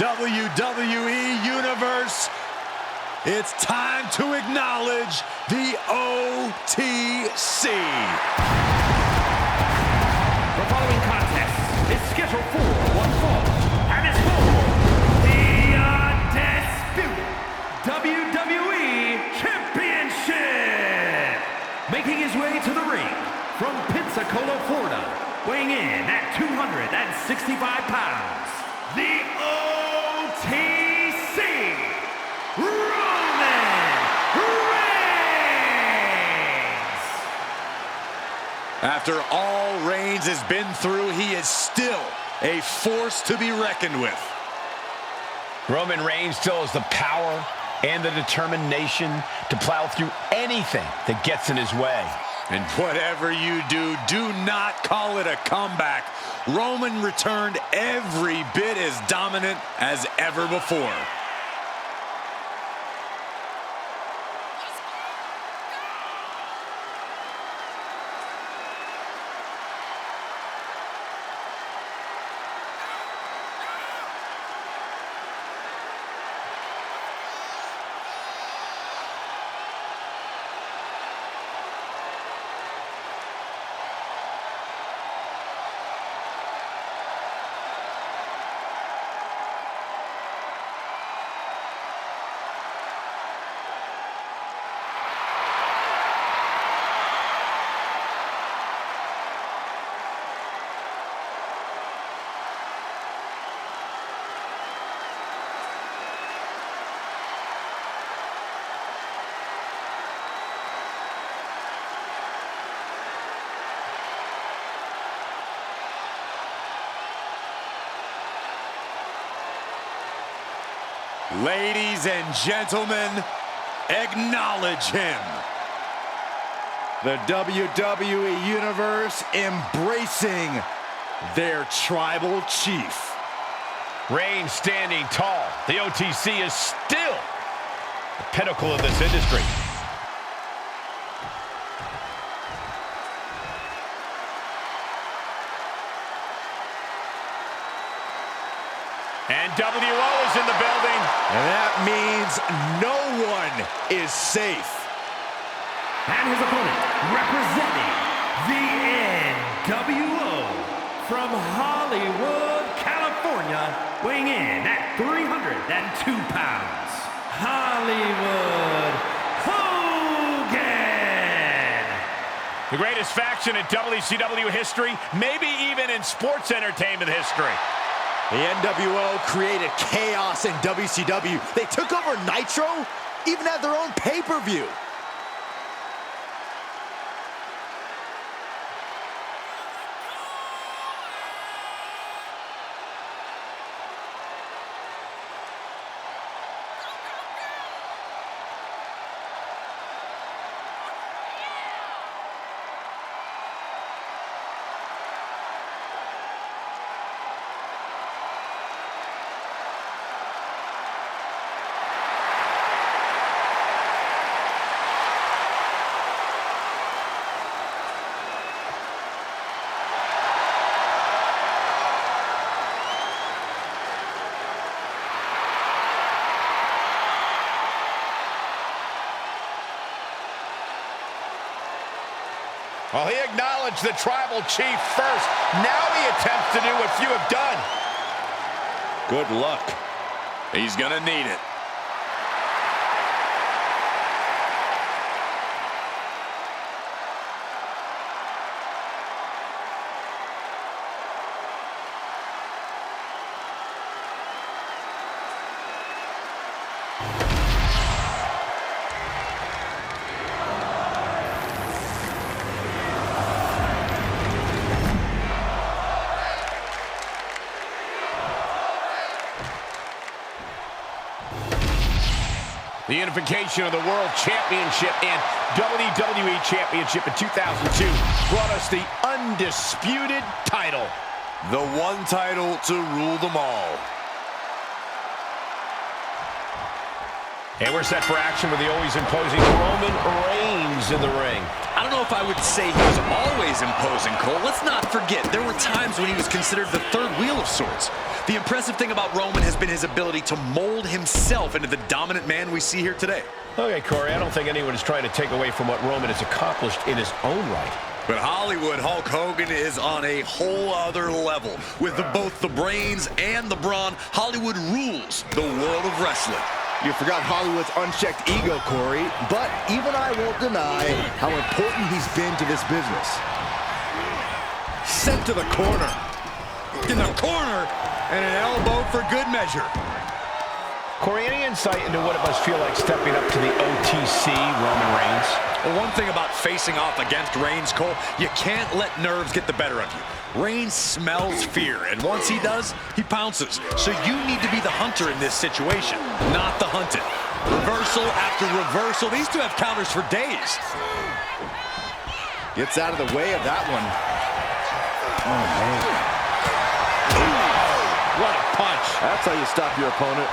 WWE Universe, it's time to acknowledge the OTC. The following contest is scheduled for one fall, and it's for the Undisputed WWE Championship. Making his way to the ring from Pensacola, Florida, weighing in at 265 pounds, the OTC, Roman Reigns. After all Reigns has been through, he is still a force to be reckoned with. Roman Reigns still has the power and the determination to plow through anything that gets in his way. And whatever you do, do not call it a comeback. Roman returned every bit as dominant as ever before. Ladies and gentlemen, acknowledge him. The WWE Universe embracing their tribal chief. Reigns standing tall. The OTC is still the pinnacle of this industry. And WO is in the building. And that means no one is safe. And his opponent, representing the NWO from Hollywood, California, weighing in at 302 pounds, Hollywood Hogan. The greatest faction in WCW history, maybe even in sports entertainment history. The NWO created chaos in WCW. They took over Nitro, even had their own pay-per-view. Well, he acknowledged the tribal chief first. Now he attempts to do what few have done. Good luck. He's gonna need it. The unification of the World Championship and WWE Championship in 2002 brought us the Undisputed title. The one title to rule them all. And we're set for action with the always imposing Roman Reigns in the ring. I don't know if I would say he was always imposing, Cole. Let's not forget, there were times when he was considered the third wheel of sorts. The impressive thing about Roman has been his ability to mold himself into the dominant man we see here today. Okay, Corey, I don't think anyone is trying to take away from what Roman has accomplished in his own right. But Hollywood, Hulk Hogan is on a whole other level. With both the brains and the brawn, Hollywood rules the world of wrestling. You forgot Hollywood's unchecked ego, Corey, but even I won't deny how important he's been to this business. Sent to the corner. In the corner, and an elbow for good measure. Corey, any insight into what it must feel like stepping up to the OTC, Roman Reigns? Well, one thing about facing off against Reigns, Cole, you can't let nerves get the better of you. Reigns smells fear, and once he does, he pounces. So you need to be the hunter in this situation, not the hunted. Reversal after reversal. These two have counters for days. Gets out of the way of that one. Oh, man. Ooh, what a punch. That's how you stop your opponent.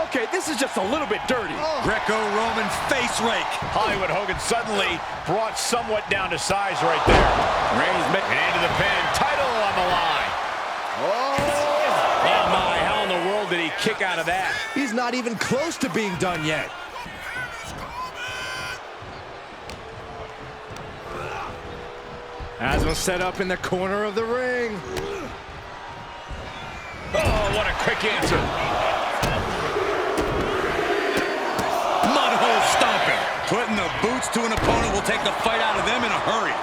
Okay, this is just a little bit dirty. Greco-Roman face rake. Hollywood Hogan suddenly brought somewhat down to size right there. Reigns and into the pin. Title on the line. Oh my, how in the world did he kick out of that? He's not even close to being done yet. Has him set up in the corner of the ring. Oh, what a quick answer. Mudhole stomping. Putting the boots to an opponent will take the fight out of them in a hurry.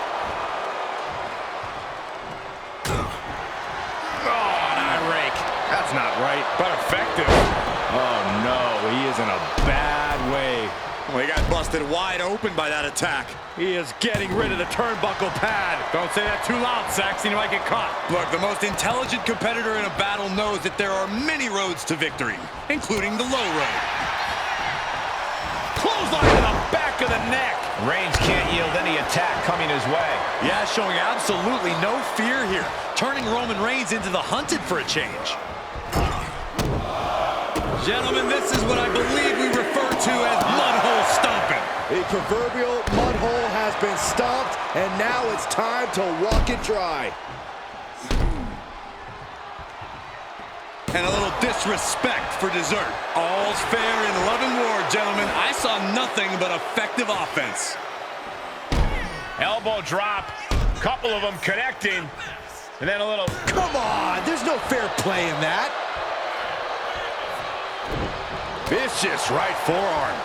Oh, an eye rake. That's not right. But effective. Oh, no. He is in a bad way. Well, he got busted wide open by that attack. He is getting rid of the turnbuckle pad. Don't say that too loud, Saxon. You might get caught. Look, the most intelligent competitor in a battle knows that there are many roads to victory, including the low road. Clothesline to the back of the neck. Reigns can't yield any attack coming his way. Yeah, showing absolutely no fear here. Turning Roman Reigns into the hunted for a change. Gentlemen, this is what I believe we refer to as mudhole stomping. The proverbial mudhole has been stomped, and now it's time to walk it dry. And a little disrespect for dessert. All's fair in love and war, gentlemen. I saw nothing but effective offense. Elbow drop. Couple of them connecting. And then a little... Come on, there's no fair play in that. Vicious right forearm.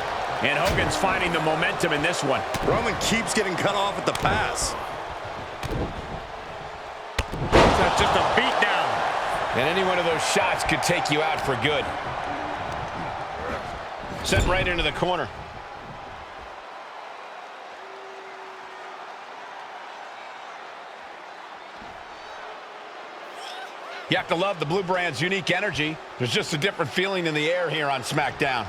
And Hogan's finding the momentum in this one. Roman keeps getting cut off at the pass. That's just a beatdown. And any one of those shots could take you out for good. Sent right into the corner. You have to love the Blue Brand's unique energy. There's just a different feeling in the air here on SmackDown.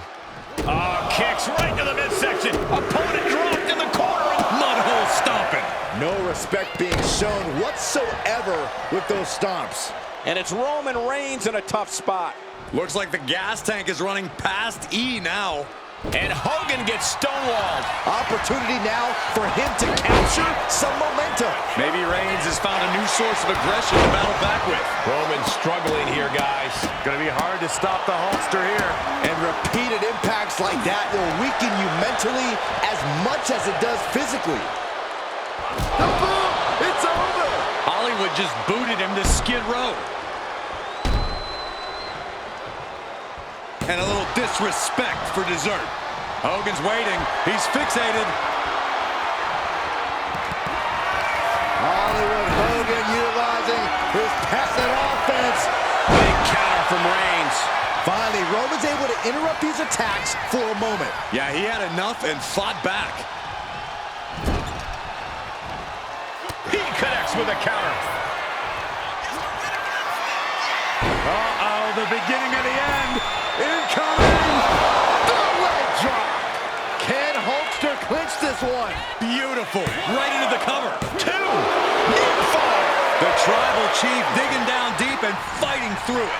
Oh, kicks right to the midsection. Opponent dropped in the corner. Mudhole stomping. No respect being shown whatsoever with those stomps. And it's Roman Reigns in a tough spot. Looks like the gas tank is running past E now. And Hogan gets stonewalled. Opportunity now for him to capture some momentum. Maybe Reigns has found a new source of aggression to battle back with. Roman's struggling here, guys. Gonna be hard to stop the Hulkster here. And repeated impacts like that will weaken you mentally as much as it does physically. The boom! It's over! Hollywood just booted him to Skid Row. And a little disrespect for dessert. Hogan's waiting. He's fixated. Hollywood Hogan utilizing his passing offense. Big counter from Reigns. Finally, Roman's able to interrupt these attacks for a moment. Yeah, he had enough and fought back. He connects with a counter. Uh-oh, the beginning of the end. Incoming! The leg drop! Can Hulkster clinch this one? Beautiful. Right into the cover. 2. Near fall. The Tribal Chief digging down deep and fighting through it.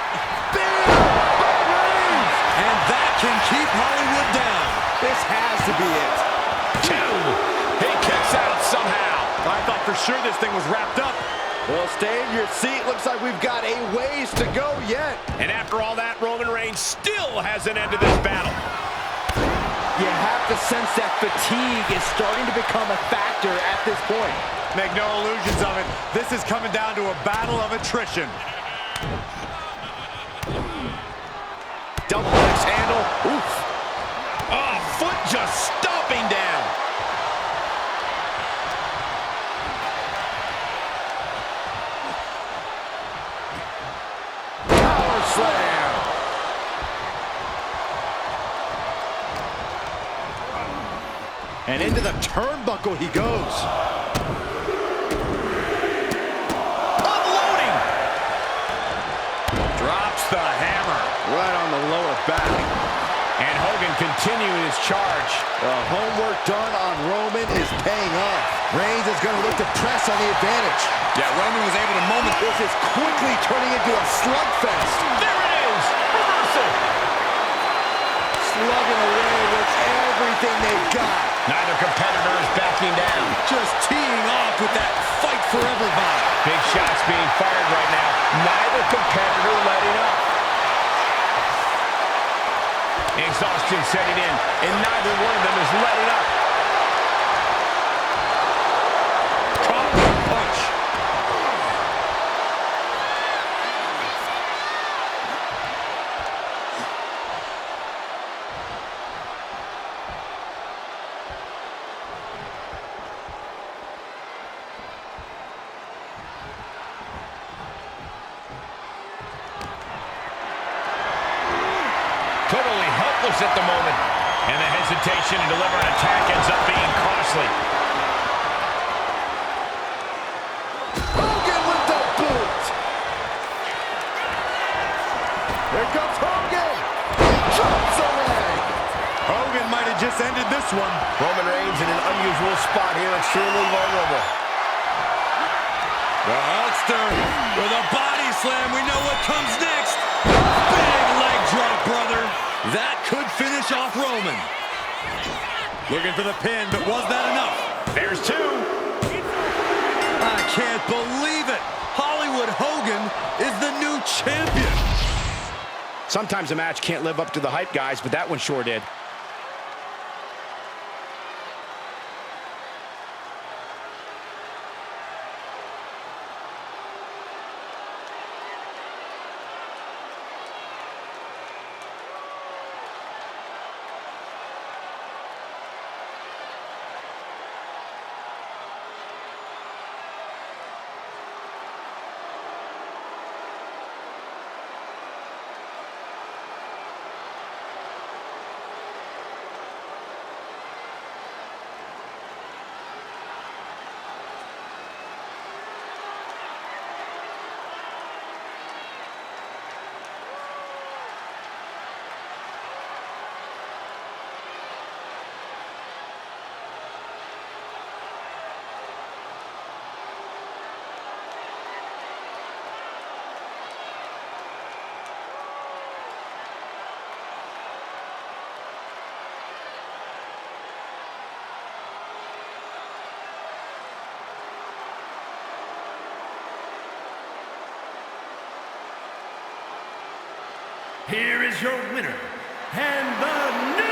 And that can keep Hollywood down. This has to be it. 2. He kicks out somehow. I thought for sure this thing was wrapped up. Well, stay in your seat. Looks like we've got a ways to go yet. And after all that, Roman Reigns still hasn't ended this battle. You have to sense that fatigue is starting to become a factor at this point. Make no illusions of it. This is coming down to a battle of attrition. Double axe handle. Oof. Oh, foot just stomping down. Power slam. And into the turnbuckle he goes. Unloading. Drops the hammer. Right on the lower back. And Hogan continuing his charge. The homework done on Roman is paying off. Reigns is going to look to press on the advantage. Yeah, Roman was able to moment. This is quickly turning into a slugfest. There it is. Reversal. Slugging away with everything they've got. Neither competitor is backing down. Just teeing off with that fight forever vibe. Big shots being fired right now. Neither competitor letting up. Exhaustion setting in, and neither one of them is letting up. Caught the punch. Totally helpless at the moment. And the hesitation to deliver an attack ends up being costly. Hogan with the boot. Here comes Hogan. Drops the leg. Hogan might have just ended this one. Roman Reigns in an unusual spot here, extremely vulnerable. The Hulkster with a body slam. We know what comes next. Big leg drop, brother. That could finish off Roman. Looking for the pin, but was that enough? There's 2. I can't believe it. Hollywood Hogan is the new champion. Sometimes a match can't live up to the hype, guys, but that one sure did. Here is your winner, and the new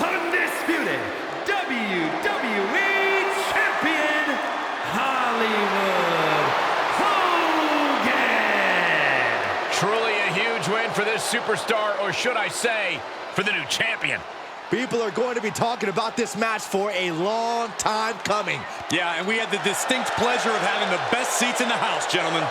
Undisputed WWE Champion, Hollywood Hogan! Truly a huge win for this superstar, or should I say, for the new champion. People are going to be talking about this match for a long time coming. Yeah, and we had the distinct pleasure of having the best seats in the house, gentlemen.